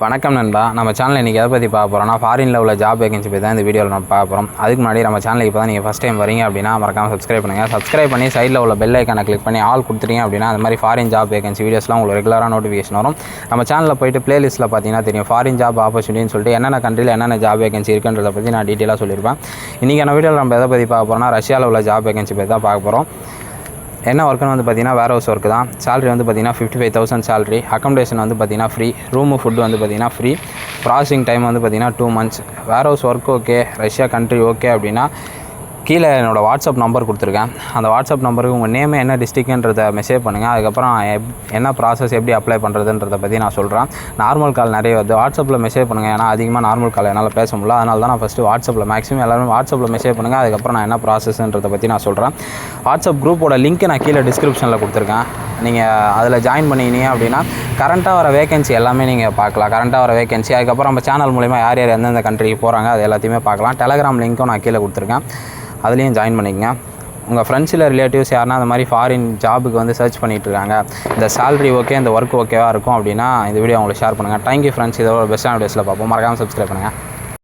வணக்கம் நண்பா. நம்ம சேனல் இன்றைக்கி எதை பற்றி பார்க்க போகிறோம்னா ஃபாரினில் உள்ள ஜாப் வேகன்சி பற்றி தான் இந்த வீடியோவில் நம்ம பார்க்க போகிறோம். அதுக்கு முன்னாடி நம்ம சேனலுக்கு இப்போ தான் நீங்கள் ஃபஸ்ட் டைம் வரீங்க அப்படின்னா மறக்காமல் சப்ஸ்கிரைப் பண்ணுங்கள். சப்ஸ்கிரைப் பண்ணி சைடில் உள்ள பெல் ஐக்கானை கிளிக் பண்ணி ஆல் கொடுத்துட்டீங்க அப்படின்னா அந்த மாதிரி ஃபாரின் ஜாப் வேகன்சி வீடியோஸ்லாம் உங்களுக்கு ரெகுலராக நோட்டிஃபிகேஷன் வரும். நம்ம சேனலில் போய்ட்டு பிளேலிஸ்ட்டில் பார்த்தீங்கன்னா தெரியும் ஃபாரின் ஜாப் ஆப்பர்ச்சுனிட்டின்னு சொல்லிட்டு என்னென்ன கண்ட்ரியில் என்னென்ன ஜாப் வேகன்சி இருக்குன்றதை பற்றி நான் டீட்டெயிலாக சொல்லியிருப்பேன். இன்றைக்கான வீடியோவில் நம்ம எதை பற்றி பார்க்க போகிறோம்னா ரஷ்யாவில் உள்ள ஜாப் வேகன்சி பற்றி தான் பார்க்க போகிறோம். என்ன ஒர்க்குன்னு வந்து பார்த்தீங்கன்னா வேர் ஹவுஸ் ஒர்க்கு தான். சேலரி வந்து பார்த்தீங்கன்னா 55,000 சேலரி. அக்கமடேஷன் வந்து பார்த்தீங்கன்னா ஃப்ரீ. ரூமு ஃபுட்டு வந்து பார்த்தீங்கன்னா ஃப்ரீ. ப்ராசஸிங் டைம் வந்து பார்த்தீங்கன்னா 2 months. Warehouse work okay, Russia country okay அப்படின்னா கீழே என்னோடய வாட்ஸ்அப் நம்பர் கொடுத்துருக்கேன். அந்த வாட்ஸ்அப் நம்பருக்கு உங்கள் நேம் என்ன டிஸ்ட்ரிக்ன்றதை மெசேஜ் பண்ணுங்கள். அதுக்கப்புறம் என்ன ப்ராசஸ் எப்படி அப்ளை பண்ணுறதுன்றதை பற்றி நான் சொல்கிறேன். நார்மல் கால் நிறைய வருது, வாட்ஸ்அப்பில் மெசேஜ் பண்ணுங்கள். ஏன்னா அதிகமாக நார்மல் கால் என்னால் பேச முடியல, அதனால தான் நான் ஃபஸ்ட்டு வாட்ஸ்அப்பில் மேக்ஸிமம் எல்லோரும் வாட்ஸ்அப்பில் மெசேஜ் பண்ணுங்கள். அதுக்கப்புறம் நான் என்ன ப்ராசஸ்ன்றதை பற்றி நான் சொல்கிறேன். வாட்ஸ்அப் குரூப்போட லிங்க் நான் கீழே டிஸ்கிரிப்ஷனில் கொடுத்துருக்கேன். நீங்கள் அதில் ஜாயின் பண்ணினீங்க அப்படின்னா கரண்ட்டாக வர வேகன்சி எல்லாமே நீங்கள் பார்க்கலாம். கரண்ட்டாக வர வேகன்சி அதுக்கப்புறம் நம்ம சேனல் மூலிமா யார் யார் எந்தெந்த கண்ட்ரிக்கு போகிறாங்க அது எல்லாத்தையுமே பார்க்கலாம். டெலகிராம் லிங்க்கும் நான் கீழே கொடுத்துருக்கேன், அதுலேயும் ஜாயின் பண்ணிக்கங்க. உங்கள் ஃப்ரெண்ட்ஸில் ரிலேட்டிவ்ஸ் யாருன்னா அந்த மாதிரி ஃபாரின் ஜாபுக்கு வந்து சர்ச் பண்ணிகிட்டு இருக்காங்க, இந்த சேலரி ஓகே, இந்த ஒர்க் ஓகேவாக இருக்கும் அப்படின்னா இந்த வீடியோ அவங்களுக்கு ஷேர் பண்ணுங்கள். Thank you friends. இதோட பெஸ்ட்டான வீடியோஸில் பார்ப்போம். மறக்காமல் சப்ஸ்கிரைப் பண்ணுங்கள்.